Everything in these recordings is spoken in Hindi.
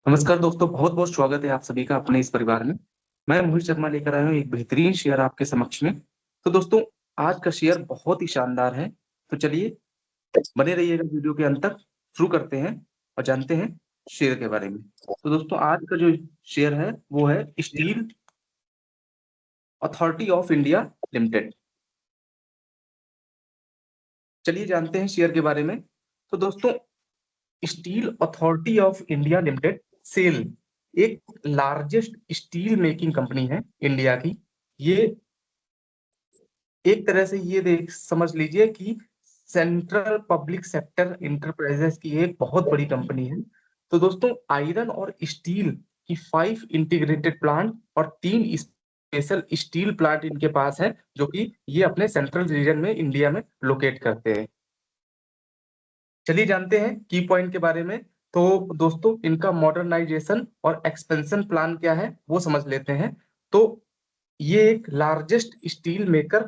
नमस्कार दोस्तों, बहुत बहुत स्वागत है आप सभी का अपने इस परिवार में। मैं मोहित शर्मा लेकर आया हूँ एक बेहतरीन शेयर आपके समक्ष में। तो दोस्तों, आज का शेयर बहुत ही शानदार है। तो चलिए, बने रहिएगा वीडियो के अंत तक। शुरू करते हैं और जानते हैं शेयर के बारे में। तो दोस्तों, आज का जो शेयर है वो है Steel Authority of India Limited. चलिए जानते हैं शेयर के बारे में। तो दोस्तों, Steel Authority of India Limited SAIL एक लार्जेस्ट स्टील मेकिंग कंपनी है इंडिया की। ये एक तरह से ये देख समझ लीजिए कि सेंट्रल पब्लिक सेक्टर इंटरप्राइजेस की एक बहुत बड़ी कंपनी है। तो दोस्तों, आयरन और स्टील की 5 इंटीग्रेटेड प्लांट और 3 स्पेशल स्टील प्लांट इनके पास है, जो कि ये अपने सेंट्रल रीजन में इंडिया में लोकेट करते हैं। चलिए जानते हैं की पॉइंट के बारे में। तो दोस्तों, इनका मॉडर्नाइजेशन और एक्सपेंशन प्लान क्या है वो समझ लेते हैं। तो ये एक लार्जेस्ट स्टील मेकर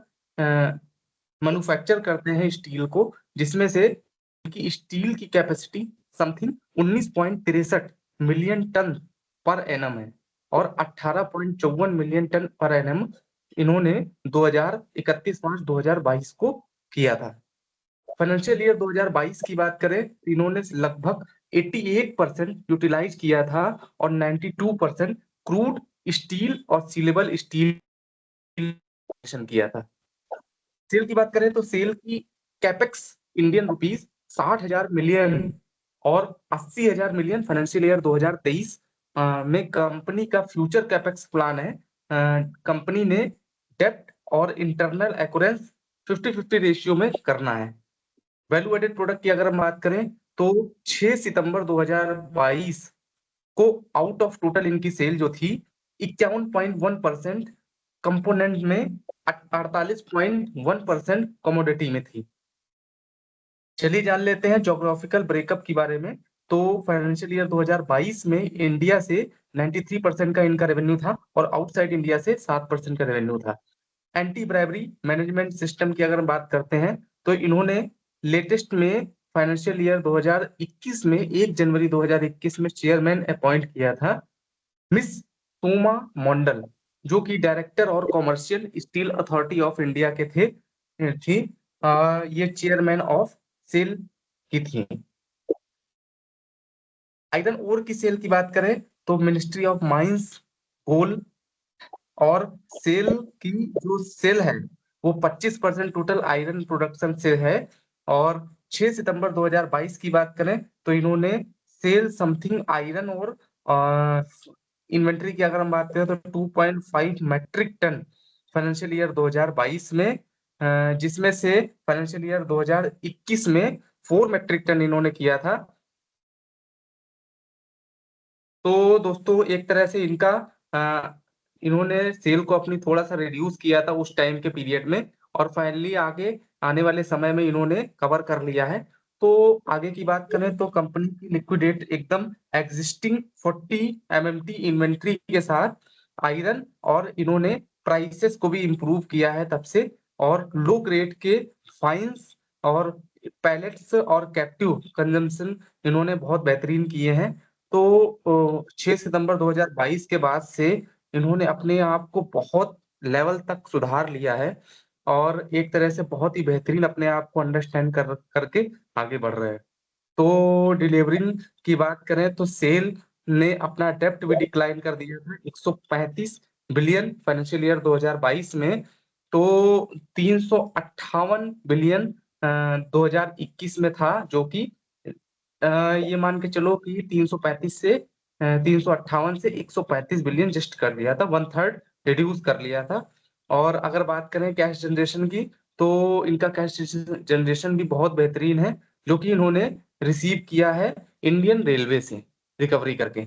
मैन्युफैक्चर करते हैं स्टील को, जिसमें से इनकी स्टील की capacity something 19.63 million tonne per annum है और 18.54 मिलियन टन पर एनम इन्होंने 2031 मार्च 2022 को किया था। फाइनेंशियल ईयर 2022 की बात करें तो इन्होंने लगभग 88% यूटिलाइज किया था और 92% क्रूड स्टील और सीलेबल स्टील किया था। सेल की बात करें तो सेल की कैपेक्स इंडियन रुपीस 60,000 मिलियन और 80,000 मिलियन फाइनेंशियल ईयर 2023 में कंपनी का फ्यूचर कैपेक्स प्लान है। कंपनी ने डेप्ट और इंटरनल एक्यूरेंस 50-50 रेशियो में करना है। वैल्यू एडेड प्रोडक्ट की अगर हम बात करें तो 6 सितंबर 2022 को आउट ऑफ टोटल इनकी सेल जो थी 51.1% कंपोनेंट में 48.1% कमोडिटी में थी। चलिए जान लेते हैं ज्योग्राफिकल ब्रेकअप के बारे में। तो फाइनेंशियल ईयर 2022 में इंडिया से 93% का इनका रेवेन्यू था और आउटसाइड इंडिया से 7% का रेवेन्यू था। एंटी ब्राइबरी मैनेजमेंट सिस्टम की अगर हम बात करते हैं तो इन्होंने लेटेस्ट में फाइनेंशियल ईयर 2021 में 1 जनवरी 2021 में चेयरमैन अपॉइंट किया था मिस सोमा मंडल, जो कि डायरेक्टर और commercial steel Authority of India के थी। ये चेयरमैन ऑफ सेल की थी। आयरन ओर की सेल की बात करें तो मिनिस्ट्री ऑफ माइंस, कोल और सेल की जो सेल है वो 25% टोटल आयरन प्रोडक्शन से है। और 6 सितंबर 2022 की बात करें तो इन्होंने सेल समथिंग आयरन और इन्वेंट्री की अगर हम बात करें तो 2.5 मैट्रिक टन फाइनेंशियल ईयर 2022 में, जिसमें से फाइनेंशियल ईयर 2021 में 4 मैट्रिक टन इन्होंने किया था। तो दोस्तों, एक तरह से इनका इन्होंने सेल को अपनी थोड़ा-सा रिड्यूस किया था उस टाइम के पीरियड में और फाइनली आगे आने वाले समय में इन्होंने कवर कर लिया है। तो आगे की बात करें तो कंपनी की लिक्विडेट एकदम एक्जिस्टिंग 40 एमएमटी इन्वेंट्री के साथ आयरन और इन्होंने प्राइसेस को भी इम्प्रूव किया है तब से और लो ग्रेड के फाइन्स और पैलेट्स और कैप्टिव कंजम्पशन इन्होंने बहुत बेहतरीन किए हैं। तो 6 सितंबर 2022 के बाद से इन्होंने अपने आप को बहुत लेवल तक सुधार लिया है और एक तरह से बहुत ही बेहतरीन अपने आप को अंडरस्टैंड करके आगे बढ़ रहे हैं। तो डिलीवरिंग की बात करें तो सेल ने अपना डेब्ट भी डिक्लाइन कर दिया था 135 बिलियन फाइनेंशियल ईयर 2022 में। तो 358 बिलियन 2021 में था, जो कि ये मान के चलो कि 335 से 358 से 135 बिलियन जस्ट कर दिया था, 1/3 रिड्यूस कर लिया था। और अगर बात करें कैश जनरेशन की तो इनका कैश जनरेशन भी बहुत बेहतरीन है, जो कि इन्होंने रिसीव किया है इंडियन रेलवे से रिकवरी करके।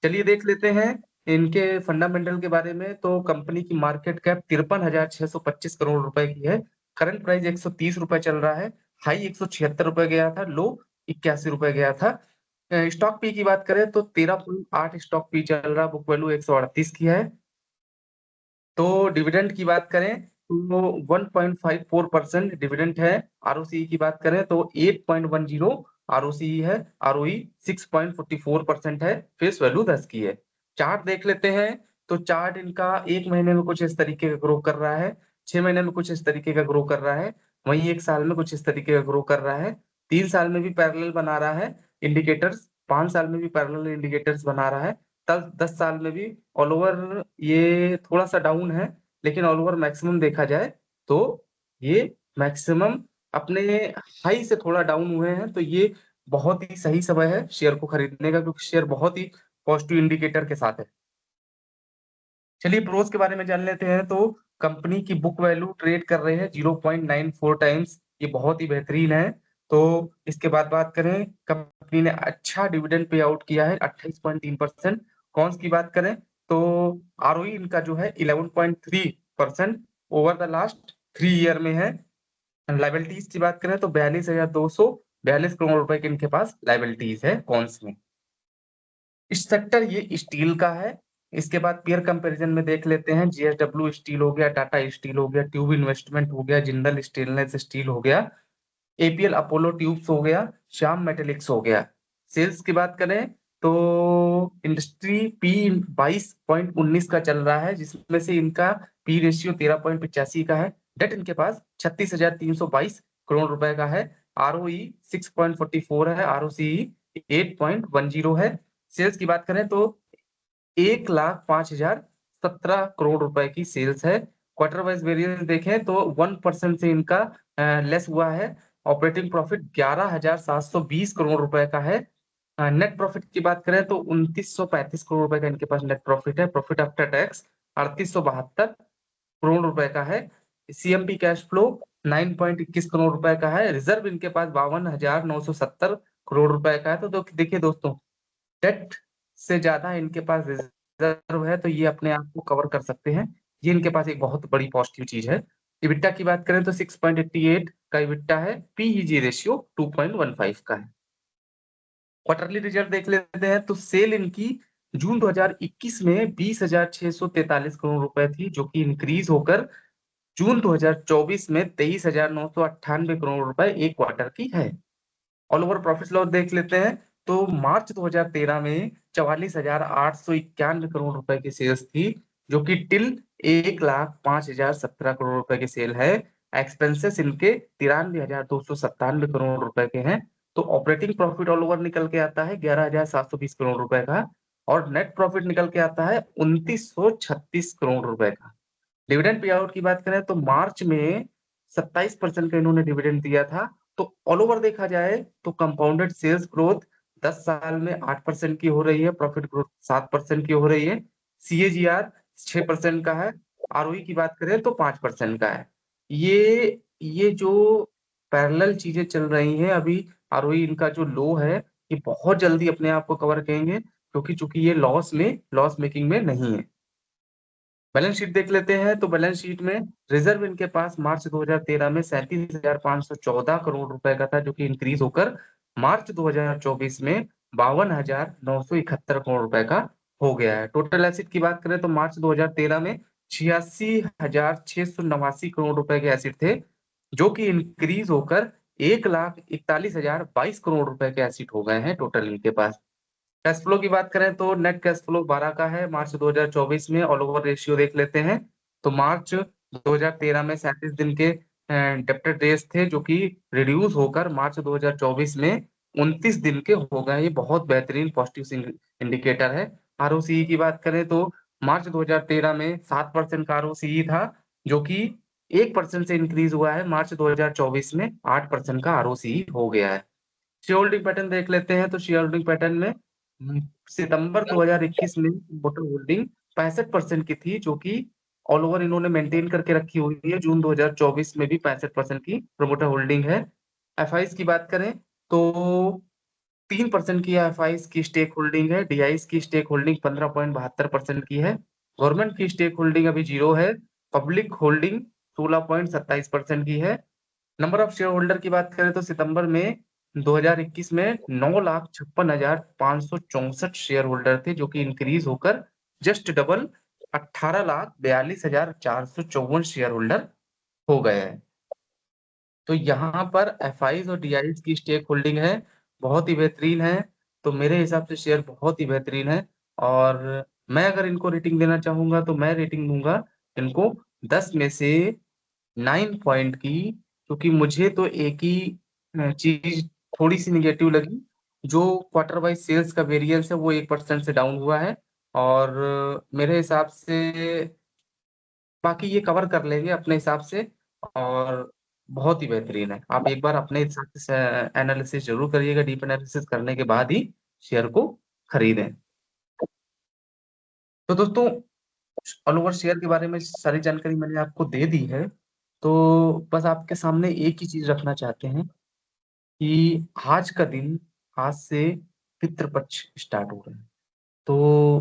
चलिए देख लेते हैं इनके फंडामेंटल के बारे में। तो कंपनी की मार्केट कैप 53,625 करोड़ रुपए की है। करंट प्राइस 130 रुपए चल रहा है। हाई 176 रुपए गया था, लो 81 रुपए गया था। स्टॉक पी की बात करें तो 13.8 स्टॉक पी चल रहा, बुक वैल्यू 138 की है। तो डिविडेंड की बात करें तो 1.54% डिविडेंड है। आरओसी की बात करें तो 8.10 ROCE है, ROE 6.44% है, फेस वैल्यू 10 की है। चार्ट देख लेते हैं, तो चार्ट इनका 1 महीने में कुछ इस तरीके का ग्रो कर रहा है, 6 महीने में कुछ इस तरीके का ग्रो कर रहा है, वहीं 1 साल में कुछ इस तरीके का ग्रो कर रहा है, 3 साल में भी पैरेलल बना रहा है इंडिकेटर्स, 5 साल में भी पैरेलल इंडिकेटर्स बना रहा है, तब 10 साल में भी। ऑल ओवर ये थोड़ा-सा डाउन है, लेकिन ऑल ओवर मैक्सिमम देखा जाए तो ये मैक्सिमम अपने हाई से थोड़ा डाउन हुए हैं, तो ये बहुत ही सही समय है शेयर को खरीदने का, क्योंकि शेयर बहुत ही पॉजिटिव इंडिकेटर के साथ है। चलिए प्रोस के बारे में जान लेते हैं, तो कंपनी की बुक वैल्यू ट्रेड कर रहे हैं 0.94 टाइम्स, ये बहुत ही बेहतरीन है। तो इसके बाद बात करें, कंपनी ने अच्छा डिविडेंड पे आउट किया है 28.3%। कॉन्स की बात करें तो ROE इनका जो है 11.3% ओवर द लास्ट 3 ईयर में है। लायबिलिटीज की बात करें तो 42,242 करोड़ रुपए के इनके पास लायबिलिटीज है कॉन्स में। इस सेक्टर ये स्टील का है। इसके बाद पीयर कंपैरिजन में देख लेते हैं, JSW स्टील हो गया, टाटा स्टील हो गया, ट्यूब इन्वेस्टमेंट हो गया, जिंदल स्टेनलेस स्टील हो गया, APL अपोलो ट्यूब्स हो गया, श्याम मेटेलिक्स हो गया। सेल्स की बात करें तो इंडस्ट्री पी 22.19 का चल रहा है, जिसमें से इनका पी रेशियो 13.85 का है। डेट इनके पास 36,322 करोड़ रुपए का है। ROE 6.44 है, ROCE 8.10 है। सेल्स की बात करें तो 1,05,017 करोड़ रुपए की सेल्स है। क्वार्टर वाइज वेरिएंस देखें तो 1% से इनका लेस हुआ है। ऑपरेटिंग प्रॉफिट 11,720 करोड़ रुपए का है। नेट प्रॉफिट की बात करें तो 2,935 करोड़ रुपए का इनके पास नेट प्रॉफिट है। प्रॉफिट आफ्टर टैक्स 3,872 करोड़ रुपए का है। CMP कैश फ्लो 9.21 करोड़ रुपए का है। रिजर्व इनके पास 52,970 करोड़ रुपए का है। तो देखिए दोस्तों, डेट से ज्यादा इनके पास रिजर्व है, तो ये अपने आप को कवर कर सकते हैं। ये इनके पास एक बहुत बड़ी पॉजिटिव चीज है। EBITDA की बात करें तो 6.88 का EBITDA है। PEG रेशियो 2.15 का है। क्वार्टरली रिजल्ट देख लेते हैं, तो सेल इनकी जून 2021 में 20,643 करोड़ रुपए थी, जो कि इंक्रीज होकर जून 2024 में 23,998 करोड़ रुपए एक क्वार्टर की है। ऑल ओवर प्रॉफिट लॉस देख लेते हैं, तो मार्च 2013 में 44,891 करोड़ रुपए की सेल्स थी, जो कि टिल 1,05,017 करोड़ रुपए की सेल है। एक्सपेंसेस इनके 93,297 करोड़ रुपए के हैं। तो ऑपरेटिंग प्रॉफिट ऑल ओवर निकल के आता है 11,720 करोड़ रुपए का, और नेट प्रॉफिट निकल के आता है 2,936 करोड़ रुपए का। डिविडेंड पे आउट की बात करें तो मार्च में 27% का इन्होंने डिविडेंड दिया था। तो ऑल ओवर देखा जाए तो कंपाउंडेड सेल्स ग्रोथ 10 साल में 8% की हो रही है, प्रॉफिट ग्रोथ 7% की हो रही है, CAGR 6% का है, ROE की बात करें तो 5% का है। ये जो पैरेलल चीजें चल रही हैं अभी, ROE इनका जो लो है, ये बहुत जल्दी अपने आप को कवर करेंगे, क्योंकि चूंकि ये लॉस मेकिंग में नहीं है। बैलेंस शीट देख लेते हैं, तो बैलेंस शीट में रिजर्व इनके पास मार्च 2013 में 37,514 करोड़ रुपए का था, जो कि इंक्रीज होकर मार्च 2024 में 52,971 करोड़ रुपए का हो गया है। टोटल एसिड की बात करें तो मार्च 2013 में 86,689 करोड़ रुपए के एसिड थे, जो कि इंक्रीज होकर 1,41,022 करोड़ रुपए के एसिड हो गए हैं टोटल इनके पास। कैश फ्लो की बात करें तो नेट कैश फ्लो 12 का है मार्च 2024 में। ऑल ओवर रेशियो देख लेते हैं, तो मार्च 2013 में 37 दिन के डेब्टर डेज थे, जो कि रिड्यूस होकर मार्च 2024 में 29 दिन के हो गए। ये बहुत बेहतरीन पॉजिटिव इंडिकेटर है। ROCE की बात करें तो मार्च 2013 में 7% का ROCE था, जो कि 1% से इंक्रीज हुआ है। मार्च 2024 में 8% का ROCE हो गया है। शेयर होल्डिंग पैटर्न देख लेते हैं, तो शेयर होल्डिंग पैटर्न में सितंबर 2021 में वोटर होल्डिंग 65% की थी, जो कि ऑल ओवर इन्होंने मेंटेन करके रखी हुई है। जून 2024 में भी 65% की प्रमोटर होल्डिंग है। FIs की बात करें तो 3% की FIs की स्टेक होल्डिंग है। DIs की स्टेक होल्डिंग 15.72% की है। गवर्नमेंट की स्टेक होल्डिंग अभी 0 है। पब्लिक होल्डिंग 16.27% की है। नंबर ऑफ शेयर होल्डर की बात करें तो सितंबर में 2021 में 9,56,564 शेयर होल्डर थे, जो कि इंक्रीज होकर जस्ट डबल 18,42,454 शेयर होल्डर हो गए हैं। तो यहाँ पर FIs और DIs की स्टेक होल्डिंग है बहुत ही बेहतरीन है। तो मेरे हिसाब से शेयर बहुत ही बेहतरीन है। और मैं अगर इनको रेटिंग देना चाहूंगा तो मैं रेटिंग दूंगा इनको 10 में से 9 पॉइंट की। क्योंकि मुझे तो एक ही चीज थोड़ी सी निगेटिव लगी। जो क्वार्टर वाइज सेल्स का वेरिएंस है वो 1% से डाउन हुआ है। और मेरे हिसाब से बाकी ये कवर कर लेंगे अपने हिसाब से। और बहुत ही बेहतरीन है। आप एक बार अपने हिसाब से एनालिसिस जरूर करिएगा। डीप एनालिसिस करने के बाद ही शेयर को खरीदें। तो दोस्तों, ऑल ओवर शेयर के बारे में सारी जानकारी मैंने आपको दे दी है। तो बस आपके सामने एक ही चीज रखना चाहते हैं कि आज का दिन, आज से पितृपक्ष स्टार्ट हो रहे हैं। तो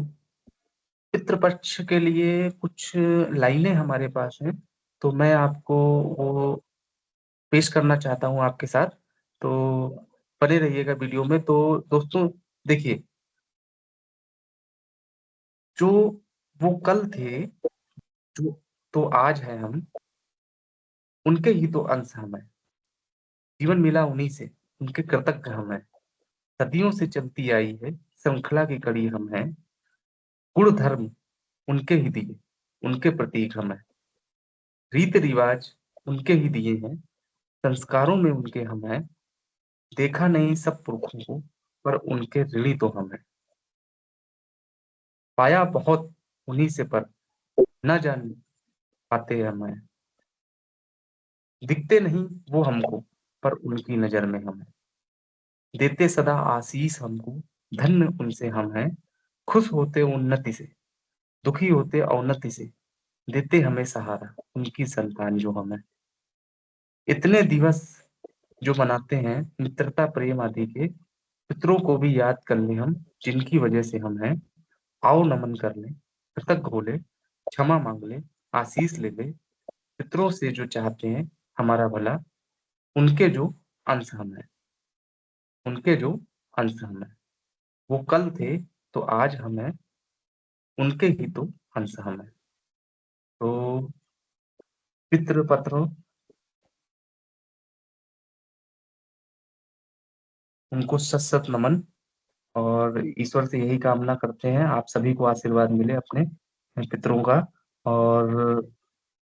पितृपक्ष के लिए कुछ लाइनें हमारे पास हैं। तो मैं आपको वो पेश करना चाहता हूँ आपके साथ। तो बने रहिएगा वीडियो में। तो दोस्तों देखिए, जो वो कल थे, जो तो आज है हम, उनके ही तो अंश हम हैं। जीवन मिला उन्हीं से, उनके कृतज्ञ हम हैं। सदियों से चलती आई है श्रृंखला की कड़ी हम हैं। गुण धर्म उनके ही दिए, उनके प्रतीक हम हैं। रीत रिवाज उनके ही दिए हैं, संस्कारों में उनके हम हैं। देखा नहीं सब पुरखों को, पर उनके ऋणी तो हम हैं। पाया बहुत उन्हीं से, पर न जान पाते हम हैं। दिखते नहीं वो हमको, पर उनकी नजर में हम हैं। देते सदा आशीष हमको, धन्य उनसे हम हैं। खुश होते उन्नति से, दुखी होते अवनति से, देते हमें सहारा उनकी संतान जो हम है। इतने दिवस जो मनाते हैं मित्रता प्रेम आदि के, पितरों को भी याद कर ले हम, जिनकी वजह से हम हैं। आओ नमन कर ले, कृतज्ञ हो ले, क्षमा मांग ले, आशीष ले ले। पितरों से जो चाहते हैं हमारा भला, उनके जो अंश हम हैं, उनके जो अंश हम हैं। वो कल थे तो आज हम हैं, उनके ही तो अंश हम हैं। तो पितृ पत्र, उनको सत सत नमन। और ईश्वर से यही कामना करते हैं आप सभी को आशीर्वाद मिले अपने पितरों का। और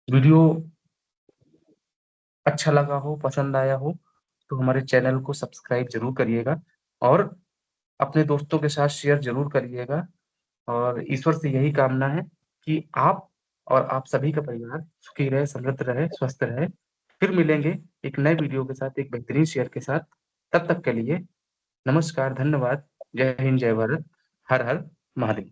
वीडियो अच्छा लगा हो, पसंद आया हो, तो हमारे चैनल को सब्सक्राइब जरूर करिएगा। और अपने दोस्तों के साथ शेयर जरूर करिएगा। और ईश्वर से यही कामना है कि आप सभी का परिवार सुखी रहे, समृद्ध रहे, स्वस्थ रहे। फिर मिलेंगे एक नए वीडियो के साथ, एक बेहतरीन शेयर के साथ। तब तक के लिए नमस्कार, धन्यवाद। जय हिंद, जय भारत। हर हर महादेव।